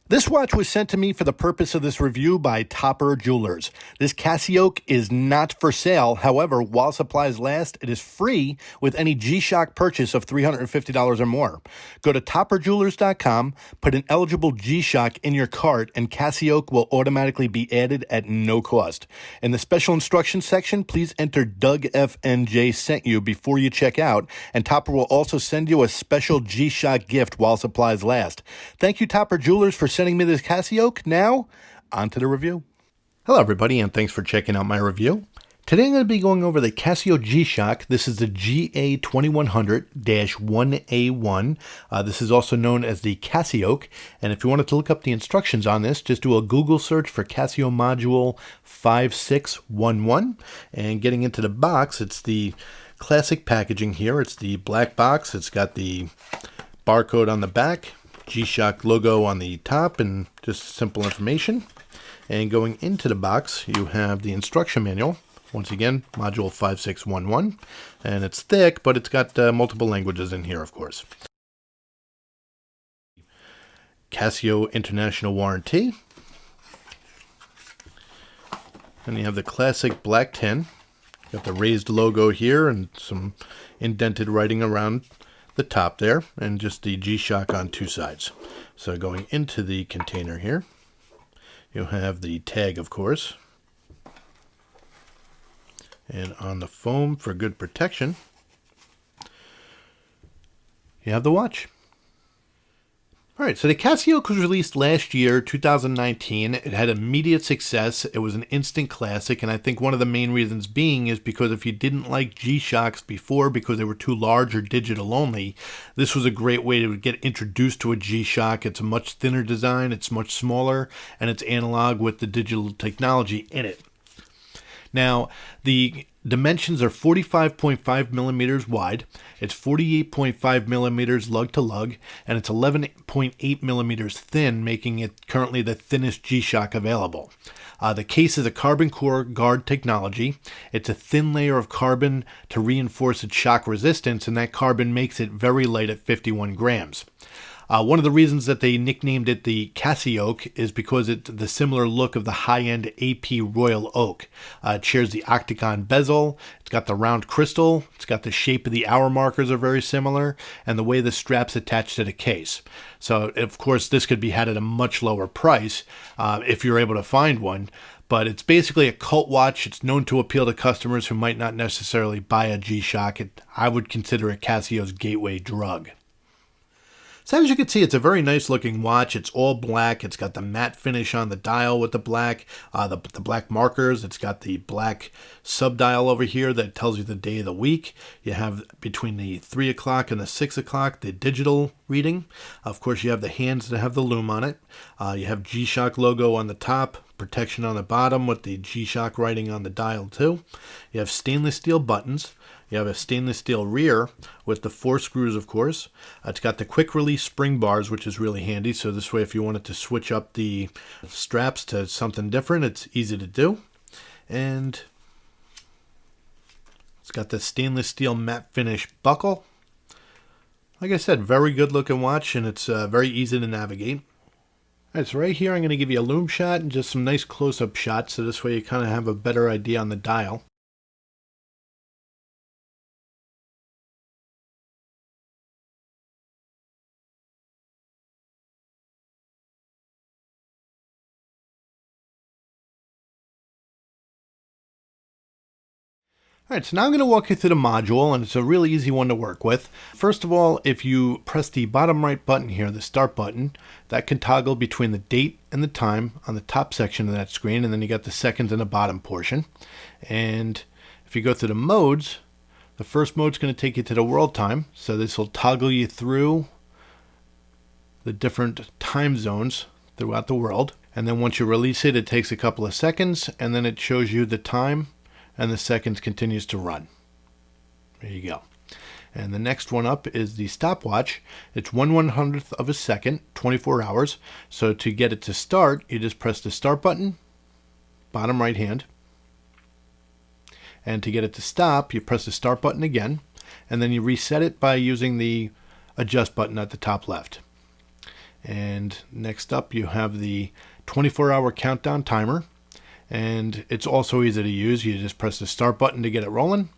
This watch was sent to me for the purpose of this review by Topper Jewelers. This CasiOAK is not for sale. However, while supplies last, it is free with any G-Shock purchase of $350 or more. Go to topperjewelers.com, put an eligible G-Shock in your cart, and CasiOAK will automatically be added at no cost. In the special instructions section, please enter Doug FNJ sent you before you check out, and Topper will also send you a special G-Shock gift while supplies last. Thank you, Topper Jewelers, for sending me this CasiOAK. Now, on to the review. Hello, everybody, and thanks for checking out my review. Today I'm going to be going over the Casio G-Shock. This is the GA-2100-1A1. This is also known as the CasiOAK. And if you wanted to look up the instructions on this, just do a Google search for Casio Module 5611. And getting into the box, it's the classic packaging here. It's the black box. It's got the barcode on the back, G-Shock logo on the top, and just simple information. And going into the box, you have the instruction manual. Once again, module 5611, and it's thick, but it's got multiple languages in here, of course. Casio International Warranty. And you have the classic black tin. Got the raised logo here and some indented writing around the top there, and just the G-Shock on two sides. So going into the container here, you have the tag, of course. And on the foam for good protection, you have the watch. All right, so the CasiOAK was released last year, 2019. It had immediate success. It was an instant classic, and I think one of the main reasons being is because if you didn't like G-Shocks before because they were too large or digital only, this was a great way to get introduced to a G-Shock. It's a much thinner design, it's much smaller, and it's analog with the digital technology in it. Now, the dimensions are 45.5 millimeters wide, it's 48.5 millimeters lug to lug, and it's 11.8 millimeters thin, making it currently the thinnest G-Shock available. The case is a carbon core guard technology. It's a thin layer of carbon to reinforce its shock resistance, and that carbon makes it very light at 51 grams. One of the reasons that they nicknamed it the CasiOAK is because it's the similar look of the high-end AP Royal Oak. It shares the octagon bezel, it's got the round crystal, it's got the shape of the hour markers are very similar, and the way the straps attach to the case. So, of course, this could be had at a much lower price if you're able to find one. But it's basically a cult watch. It's known to appeal to customers who might not necessarily buy a G-Shock. I would consider it Casio's gateway drug. So as you can see, it's a very nice looking watch. It's all black. It's got the matte finish on the dial with the black markers. It's got the black sub-dial over here that tells you the day of the week. You have between the 3 o'clock and the 6 o'clock, the digital reading. Of course, you have the hands that have the lume on it. You have G-Shock logo on the top, protection on the bottom with the G-Shock writing on the dial too. You have stainless steel buttons. You have a stainless steel rear with the 4 screws, of course. It's got the quick release spring bars, which is really handy. So this way, if you wanted to switch up the straps to something different, it's easy to do. And it's got the stainless steel matte finish buckle. Like I said, very good looking watch, and it's very easy to navigate. All right, so right here, I'm going to give you a lume shot and just some nice close-up shots. So this way you kind of have a better idea on the dial. All right, so now I'm going to walk you through the module, and it's a really easy one to work with. First of all, if you press the bottom right button here, the start button, that can toggle between the date and the time on the top section of that screen, and then you got the seconds in the bottom portion. And if you go through the modes, the first mode is going to take you to the world time, so this will toggle you through the different time zones throughout the world. And then once you release it, it takes a couple of seconds, and then it shows you the time, and the seconds continues to run. There you go. And the next one up is the stopwatch. It's 1/100th of a second, 24 hours. So to get it to start, you just press the start button, bottom right hand. And to get it to stop, you press the start button again, and then you reset it by using the adjust button at the top left. And next up you have the 24-hour countdown timer, and it's also easy to use. You just press the start button to get it rolling,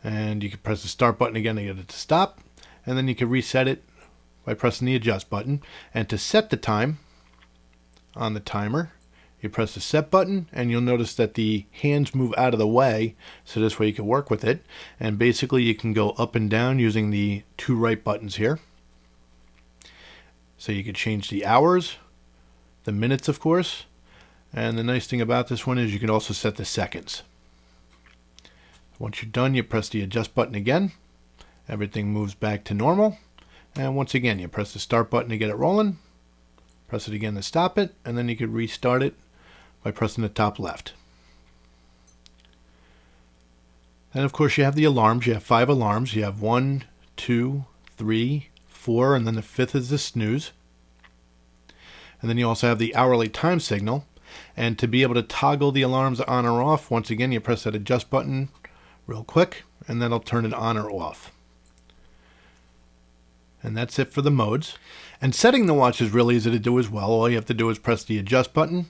and you can press the start button again to get it to stop, and then you can reset it by pressing the adjust button. And to set the time on the timer, you press the set button, and you'll notice that the hands move out of the way, so this way you can work with it. And basically you can go up and down using the two right buttons here. So you can change the hours, the minutes of course, and the nice thing about this one is you can also set the seconds. Once you're done, you press the adjust button again, everything moves back to normal, and once again you press the start button to get it rolling, press it again to stop it, and then you can restart it by pressing the top left. And of course you have the alarms. You have 5 alarms. You have 1, 2, 3, 4, and then the 5th is the snooze. And then you also have the hourly time signal. And to be able to toggle the alarms on or off, once again you press that adjust button real quick, and that'll turn it on or off. And that's it for the modes. And setting the watch is really easy to do as well. All you have to do is press the adjust button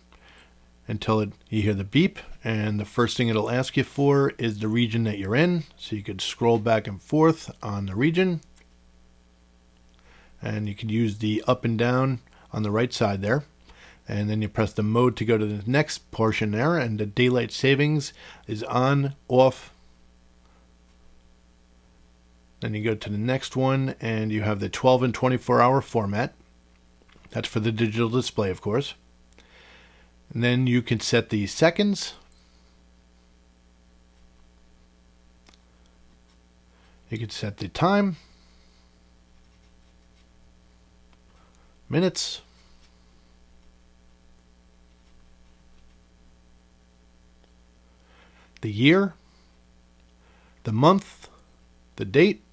until you hear the beep, and the first thing it'll ask you for is the region that you're in. So you could scroll back and forth on the region, and you could use the up and down on the right side there, and then you press the mode to go to the next portion there, and the daylight savings is on, off. Then you go to the next one, and you have the 12 and 24-hour format. That's for the digital display, of course. And then you can set the seconds. You can set the time, minutes, the year, the month, the date,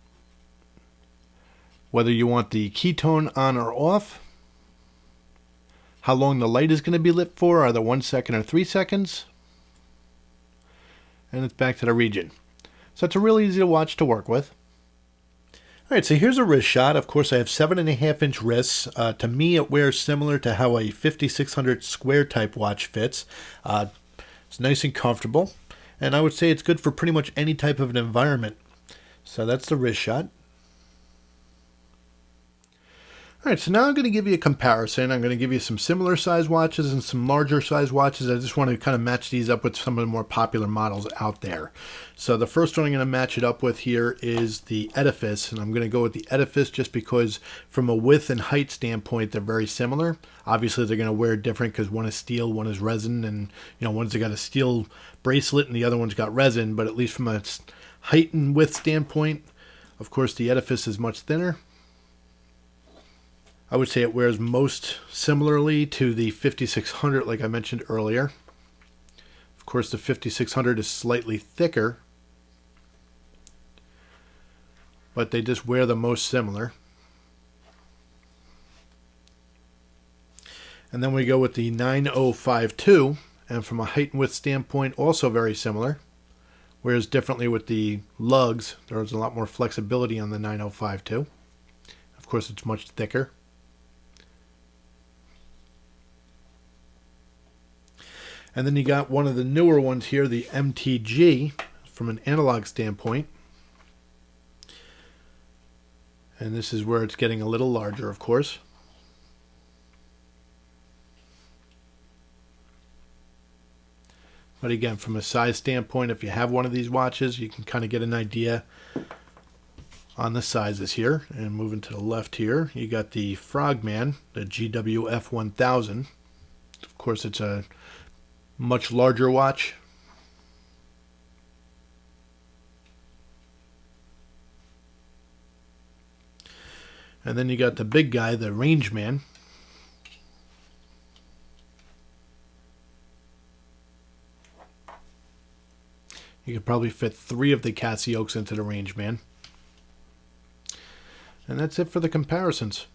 whether you want the ketone on or off, how long the light is going to be lit for, either 1 second or 3 seconds, and it's back to the region. So it's a really easy watch to work with. Alright, so here's a wrist shot. Of course I have 7.5-inch wrists. To me it wears similar to how a 5600 square type watch fits. It's nice and comfortable, and I would say it's good for pretty much any type of an environment. So that's the wrist shot. Alright, so now I'm going to give you a comparison. I'm going to give you some similar size watches and some larger size watches. I just want to kind of match these up with some of the more popular models out there. So the first one I'm going to match it up with here is the Edifice, and I'm going to go with the Edifice just because from a width and height standpoint they're very similar. Obviously they're going to wear different because one is steel, one is resin, and one's got a steel bracelet and the other one's got resin, but at least from a height and width standpoint, of course the Edifice is much thinner. I would say it wears most similarly to the 5600 like I mentioned earlier. Of course the 5600 is slightly thicker, but they just wear the most similar. And then we go with the 9052, and from a height and width standpoint also very similar. Whereas differently with the lugs, there's a lot more flexibility on the 9052. Of course it's much thicker. And then you got one of the newer ones here, the MTG, from an analog standpoint. And this is where it's getting a little larger, of course. But again, from a size standpoint, if you have one of these watches, you can kind of get an idea on the sizes here. And moving to the left here, you got the Frogman, the GWF-1000. Of course, it's a much larger watch. And then you got the big guy, the Rangeman. You could probably fit 3 of the CasiOaks into the Rangeman. And that's it for the comparisons.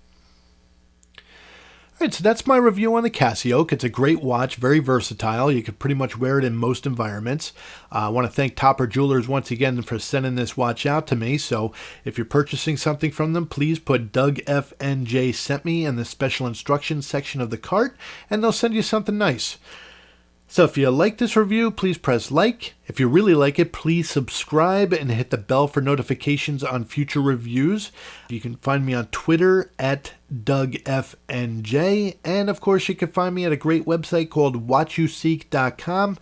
All right, so that's my review on the CasiOAK. It's a great watch, very versatile. You can pretty much wear it in most environments. I want to thank Topper Jewelers once again for sending this watch out to me. So if you're purchasing something from them, please put Doug FNJ sent me in the special instructions section of the cart, and they'll send you something nice. So if you like this review, please press like. If you really like it, please subscribe and hit the bell for notifications on future reviews. You can find me on Twitter at DougFNJ. And of course, you can find me at a great website called WatchUseek.com.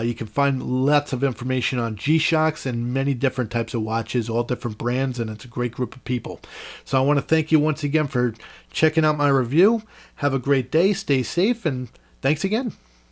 You can find lots of information on G-Shocks and many different types of watches, all different brands, and it's a great group of people. So I want to thank you once again for checking out my review. Have a great day, stay safe, and thanks again.